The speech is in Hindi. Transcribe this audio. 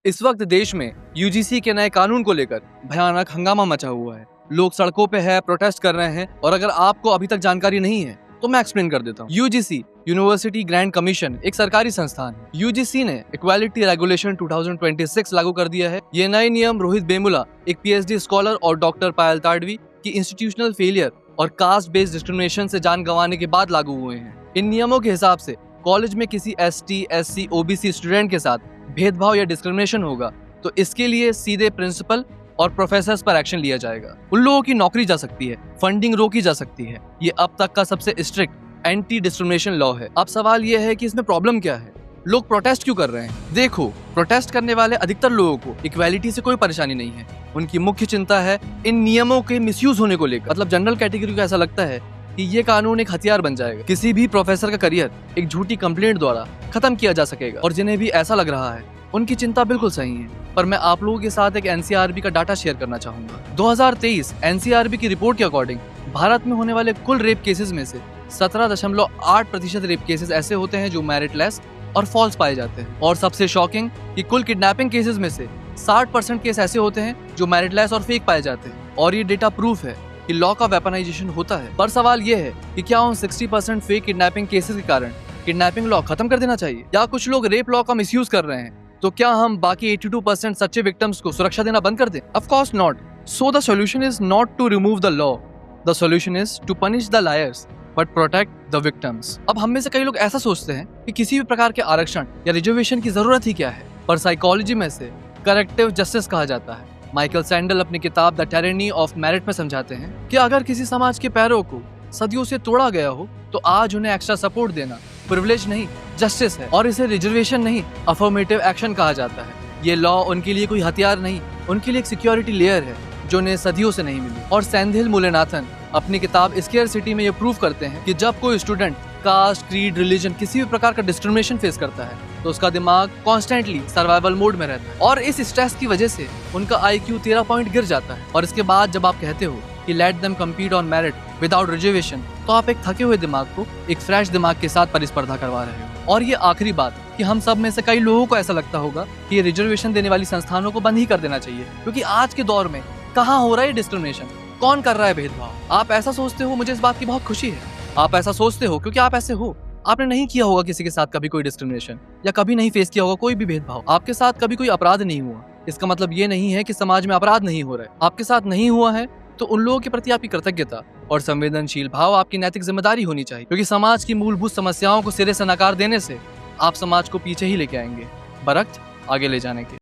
इस वक्त देश में यूजीसी के नए कानून को लेकर भयानक हंगामा मचा हुआ है। लोग सड़कों पे है, प्रोटेस्ट कर रहे हैं। और अगर आपको अभी तक जानकारी नहीं है तो मैं एक्सप्लेन कर देता हूँ। यूजीसी यूनिवर्सिटी ग्रांट कमीशन एक सरकारी संस्थान है। यूजीसी ने इक्वालिटी रेगुलेशन 2026 लागू कर दिया है। ये नए नियम रोहित बेमुला, एक पीएचडी स्कॉलर, और डॉक्टर पायल ताडवी की इंस्टीट्यूशनल फेलियर और कास्ट बेस्ड डिस्क्रिमिनेशन से जान गंवाने के बाद लागू हुए हैं। इन नियमों के हिसाब से कॉलेज में किसी एसटी, एससी, ओबीसी स्टूडेंट के साथ भेदभाव या डिस्क्रिमिनेशन होगा तो इसके लिए सीधे प्रिंसिपल और प्रोफेसर्स पर एक्शन लिया जाएगा। उन लोगों की नौकरी जा सकती है, फंडिंग रोकी जा सकती है। ये अब तक का सबसे स्ट्रिक्ट एंटी डिस्क्रिमिनेशन लॉ है। अब सवाल ये है कि इसमें प्रॉब्लम क्या है, लोग प्रोटेस्ट क्यों कर रहे हैं? देखो, प्रोटेस्ट करने वाले अधिकतर लोगों को इक्वालिटी से कोई परेशानी नहीं है। उनकी मुख्य चिंता है इन नियमों के मिसयूज होने को लेकर। मतलब जनरल कैटेगरी को ऐसा लगता है कि ये कानून एक हथियार बन जाएगा, किसी भी प्रोफेसर का करियर एक झूठी कंप्लेंट द्वारा खत्म किया जा सकेगा। और जिन्हें भी ऐसा लग रहा है उनकी चिंता बिल्कुल सही है। पर मैं आप लोगों के साथ एक एनसीआरबी का डाटा शेयर करना चाहूंगा। 2023 एनसीआरबी की रिपोर्ट के अकॉर्डिंग भारत में होने वाले कुल रेप केसेस में से 17.8% रेप केसेस ऐसे होते हैं जो मेरिटलेस और फॉल्स पाए जाते हैं। और सबसे शॉकिंग कि कुल किडनैपिंग केसेस में से 60% केस ऐसे होते हैं जो मेरिटलेस और फेक पाए जाते हैं। और ये डेटा प्रूफ है कि लॉ का वेपनाइजेशन होता है। पर सवाल ये है कि क्या उन 60% फेक किडनैपिंग केसेस के कारण किडनैपिंग लॉ खत्म कर देना चाहिए? या कुछ लोग रेप लॉ का मिसयूज कर रहे हैं तो क्या हम बाकी 82% सच्चे विक्टिम्स को सुरक्षा देना बंद कर दें? Of course not. So the solution is not to remove the law. The solution is to punish the liars, but protect the victims. अब हम में से कई लोग ऐसा सोचते हैं कि किसी भी प्रकार के आरक्षण या रिजर्वेशन की जरूरत ही क्या है, पर साइकोलॉजी में से करेक्टिव जस्टिस कहा जाता है। माइकल सैंडल अपनी किताब द टायरनी ऑफ मेरिट में समझाते हैं कि अगर किसी समाज के पैरों को सदियों से तोड़ा गया हो तो आज उन्हें एक्स्ट्रा सपोर्ट देना प्रिविलेज नहीं, जस्टिस है। और इसे रिजर्वेशन नहीं, अफर्मेटिव एक्शन कहा जाता है। ये लॉ उनके लिए कोई हथियार नहीं, उनके लिए एक सिक्योरिटी लेयर है जो उन्हें सदियों से नहीं मिली। और सेंथिल मुलेनाथन अपनी किताब स्केयर सिटी में ये प्रूव करते हैं कि जब कोई स्टूडेंट कास्ट, क्रीड, रिलीजन, किसी भी प्रकार का डिस्क्रिमिनेशन फेस करता है तो उसका दिमाग कॉन्स्टेंटली सर्वाइवल मोड में रहता है। और इस स्ट्रेस की वजह से उनका IQ 13 पॉइंट गिर जाता है। और इसके बाद जब आप कहते हो कि let them compete on merit without reservation, तो आप एक थके हुए दिमाग को एक फ्रेश दिमाग के साथ परिस्पर्धा करवा रहे हो। और ये आखिरी बात कि हम सब में से कई लोगों को ऐसा लगता होगा कि ये रिजर्वेशन देने वाली संस्थानों को बंद ही कर देना चाहिए, क्योंकि आज के दौर में कहाँ हो रहा है डिस्क्रिमिनेशन, कौन कर रहा है भेदभाव। आप ऐसा सोचते हो, मुझे इस बात की बहुत खुशी है। आप ऐसा सोचते हो क्योंकि आप ऐसे हो। आपने नहीं किया होगा किसी के साथ कभी कोई डिस्क्रिमिनेशन, या कभी नहीं फेस किया होगा कोई भी भेदभाव। आपके साथ कभी कोई अपराध नहीं हुआ। इसका मतलब ये नहीं है कि समाज में अपराध नहीं हो रहा है। आपके साथ नहीं हुआ है तो उन लोगों के प्रति आपकी कृतज्ञता और संवेदनशील भाव आपकी नैतिक जिम्मेदारी होनी चाहिए, क्योंकि समाज की मूलभूत समस्याओं को सिरे से नकार देने से आप समाज को पीछे ही लेके आएंगे, बरक्त आगे ले जाने के।